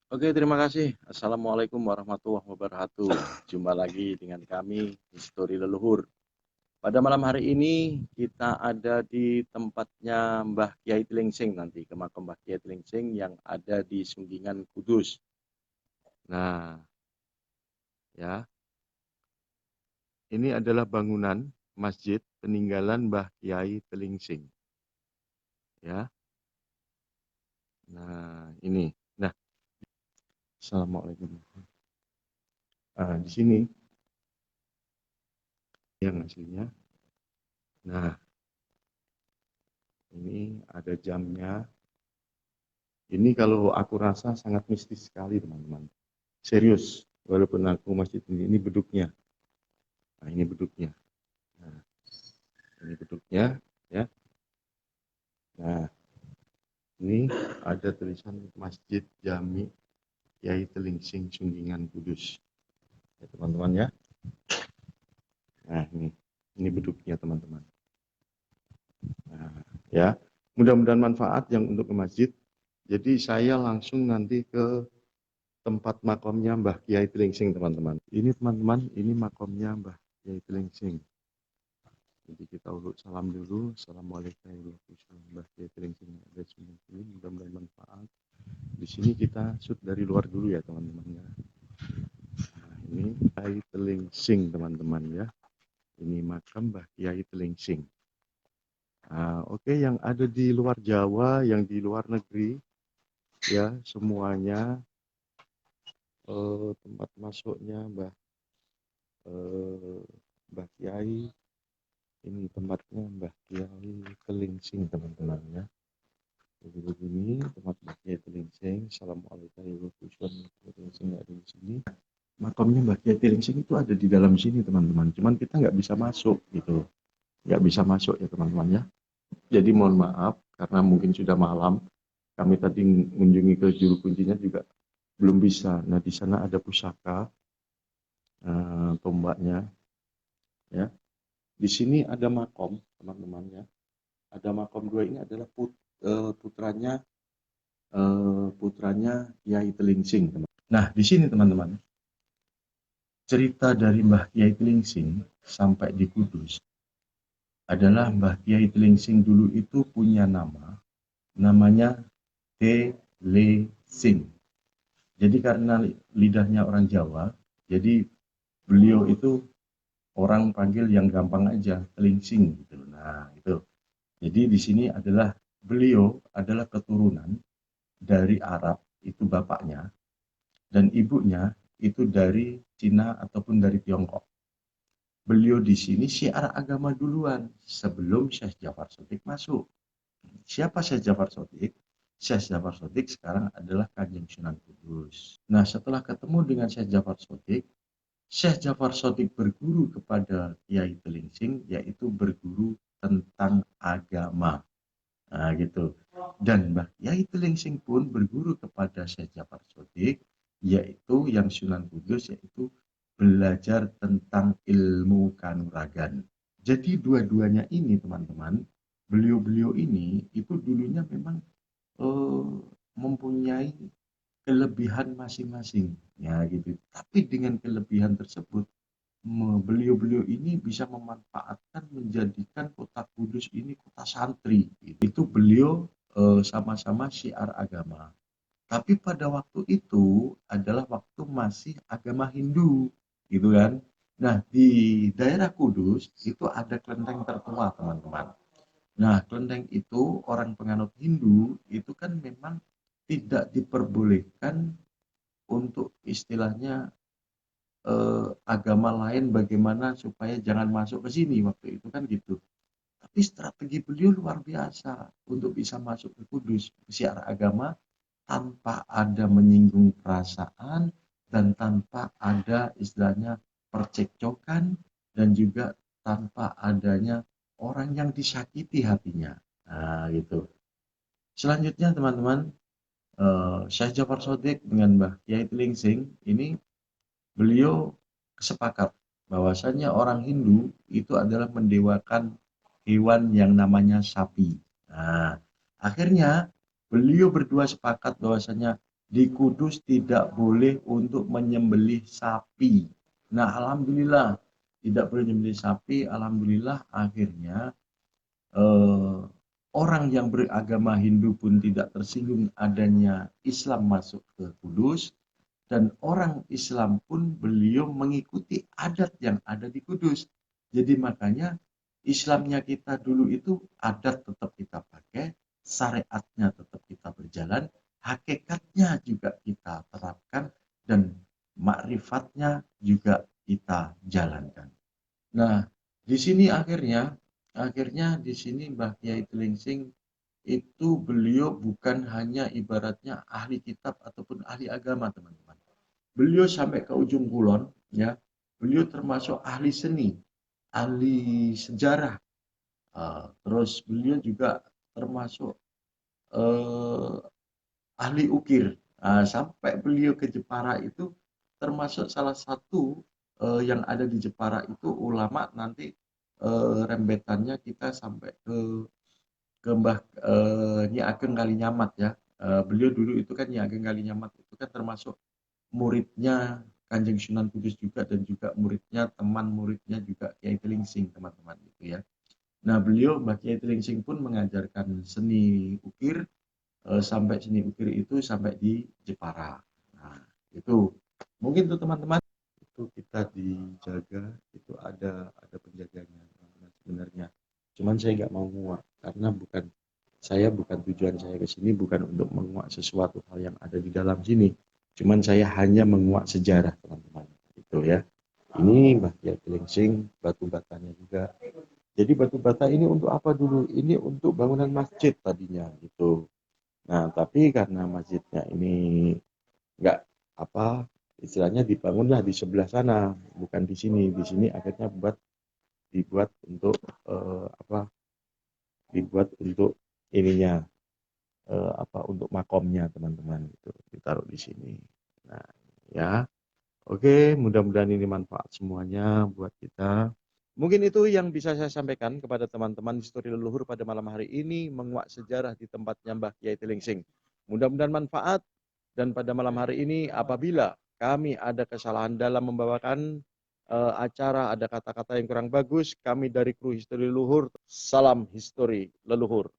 Oke, terima kasih. Assalamualaikum warahmatullahi wabarakatuh. Jumpa lagi dengan kami, Histori Leluhur. Pada malam hari ini, kita ada di tempatnya Mbah Kiai Tilingsing nanti, ke makam Mbah Kiai Tilingsing yang ada di Sunggingan Kudus. Nah, ya, ini adalah bangunan masjid peninggalan Mbah Kiai Tilingsing. Ya, nah ini. Nah, Assalamualaikum. Di sini yang aslinya. Nah, ini ada jamnya. Ini kalau aku rasa sangat mistis sekali, teman-teman. Serius, walaupun aku masih ini beduknya. Nah, ini beduknya. Nah, ini beduknya, ya. Nah, ini ada tulisan Masjid Jami Kiai Telingsing Sunggingan Kudus. Ya, teman-teman ya. Nah, ini beduknya, teman-teman. Nah, ya. Mudah-mudahan manfaat yang untuk ke masjid. Jadi saya langsung nanti ke tempat makamnya Mbah Kiai Telingsing, teman-teman. Ini teman-teman, ini makamnya Mbah Kiai Telingsing. Jadi kita urut salam dulu. Assalamualaikum warahmatullahi wabarakatuh. Mudah-mudahan manfaat. Di sini kita shoot dari luar dulu ya teman-teman ya. Nah, ini Kiai Telingsing teman-teman ya. Ini makam Mbah Kiai Telingsing. Nah, oke, yang ada di luar Jawa, yang di luar negeri ya semuanya tempat masuknya Mbah Kiai. Ini tempatnya Mbah Kiai Telingsing teman-teman ya. Jadi begini tempat Mbah Kiai Telingsing. Assalamualaikum warahmatullahi wabarakatuh. Ada di sini. Makamnya Mbah Kiai Telingsing itu ada di dalam sini teman-teman. Cuman kita nggak bisa masuk gitu. Nggak bisa masuk ya teman-teman ya. Jadi mohon maaf karena mungkin sudah malam. Kami tadi mengunjungi ke juru kuncinya juga belum bisa. Nah di sana ada pusaka tombaknya ya. Di sini ada makom teman-teman ya. Ada makom dua ini adalah putranya Kiai Telingsing. Nah, di sini teman-teman, cerita dari Mbah Kiai Telingsing sampai di Kudus adalah Mbah Kiai Telingsing dulu itu punya namanya Telesing. Jadi karena lidahnya orang Jawa, jadi beliau itu orang panggil yang gampang aja, Telingsing gitu. Nah, itu. Jadi di sini adalah beliau adalah keturunan dari Arab, itu bapaknya, dan ibunya itu dari Cina ataupun dari Tiongkok. Beliau di sini syiar agama duluan sebelum Syekh Jafar Shodiq masuk. Siapa Syekh Jafar Shodiq? Syekh Jafar Shodiq sekarang adalah Kanjeng Sunan Kudus. Nah, setelah ketemu dengan Syekh Jafar Shodiq berguru kepada Kiai Telingsing, yaitu berguru tentang agama. Nah, gitu. Dan Mbah Kiai Telingsing pun berguru kepada Syekh Jafar Shodiq, yaitu yang Sunan Kudus, yaitu belajar tentang ilmu kanuragan. Jadi dua-duanya ini teman-teman, beliau-beliau ini itu dulunya memang eh, mempunyai kelebihan masing-masing, ya gitu. Tapi dengan kelebihan tersebut, beliau-beliau ini bisa memanfaatkan menjadikan kota Kudus ini kota santri. Itu beliau sama-sama syiar agama. Tapi pada waktu itu adalah waktu masih agama Hindu, gitu kan. Nah, di daerah Kudus itu ada kelenteng tertua, teman-teman. Nah, kelenteng itu orang penganut Hindu itu kan memang tidak diperbolehkan untuk istilahnya agama lain bagaimana supaya jangan masuk ke sini waktu itu kan gitu. Tapi strategi beliau luar biasa untuk bisa masuk ke Kudus secara agama tanpa ada menyinggung perasaan dan tanpa ada istilahnya percekcokan dan juga tanpa adanya orang yang disakiti hatinya. Nah, gitu. Selanjutnya teman-teman, Syekh Jafar Shodiq dengan Mbah Kiai Telingsing ini beliau sepakat bahwasanya orang Hindu itu adalah mendewakan hewan yang namanya sapi. Nah, akhirnya beliau berdua sepakat bahwasanya Di Kudus tidak boleh untuk menyembelih sapi. Nah, alhamdulillah tidak boleh menyembelih sapi. Alhamdulillah akhirnya eh, orang yang beragama Hindu pun tidak tersinggung adanya Islam masuk ke Kudus, dan orang Islam pun beliau mengikuti adat yang ada di Kudus. Jadi makanya Islamnya kita dulu itu adat tetap kita pakai, syariatnya tetap kita berjalan, hakikatnya juga kita terapkan, dan makrifatnya juga kita jalankan. Nah, di sini akhirnya di sini Mbah Kiai Telingsing itu beliau bukan hanya ibaratnya ahli kitab ataupun ahli agama, teman-teman. Beliau sampai ke ujung kulon, ya. Beliau termasuk ahli seni, ahli sejarah. Terus beliau juga termasuk uh, ahli ukir. Sampai beliau ke Jepara itu termasuk salah satu yang ada di Jepara itu ulama nanti rembetannya kita sampai ke Mbah Nyi Ageng Kalinyamat ya. Beliau dulu itu kan Nyi Ageng Kalinyamat itu kan termasuk muridnya Kanjeng Sunan Kudus juga, dan juga muridnya, teman muridnya juga Kiai Telingsing, teman-teman gitu ya. Nah, beliau Mbah Kiai Telingsing pun mengajarkan seni ukir, sampai seni ukir itu sampai di Jepara. Nah, itu mungkin tuh teman-teman, itu kita dijaga, itu ada penjaganya teman-teman sebenarnya. Cuman saya nggak mau nguak karena bukan tujuan saya ke sini bukan untuk menguak sesuatu hal yang ada di dalam sini. Cuman saya hanya menguak sejarah teman-teman. Itu ya. Ini Mbah Kiai Telingsing, batu batanya juga. Jadi batu bata ini untuk apa dulu? Ini untuk bangunan masjid tadinya gitu. Nah, tapi karena masjidnya ini nggak apa istilahnya dibangunlah di sebelah sana, bukan di sini. Di sini akhirnya dibuat untuk dibuat untuk ininya untuk makomnya teman-teman itu ditaruh di sini. Nah, ya. Oke, mudah-mudahan ini manfaat semuanya buat kita. Mungkin itu yang bisa saya sampaikan kepada teman-teman histori leluhur pada malam hari ini, menguak sejarah di tempatnya Mbah Kiai Telingsing. Mudah-mudahan manfaat, dan pada malam hari ini apabila kami ada kesalahan dalam membawakan acara, ada kata-kata yang kurang bagus, kami dari kru histori leluhur, salam histori leluhur.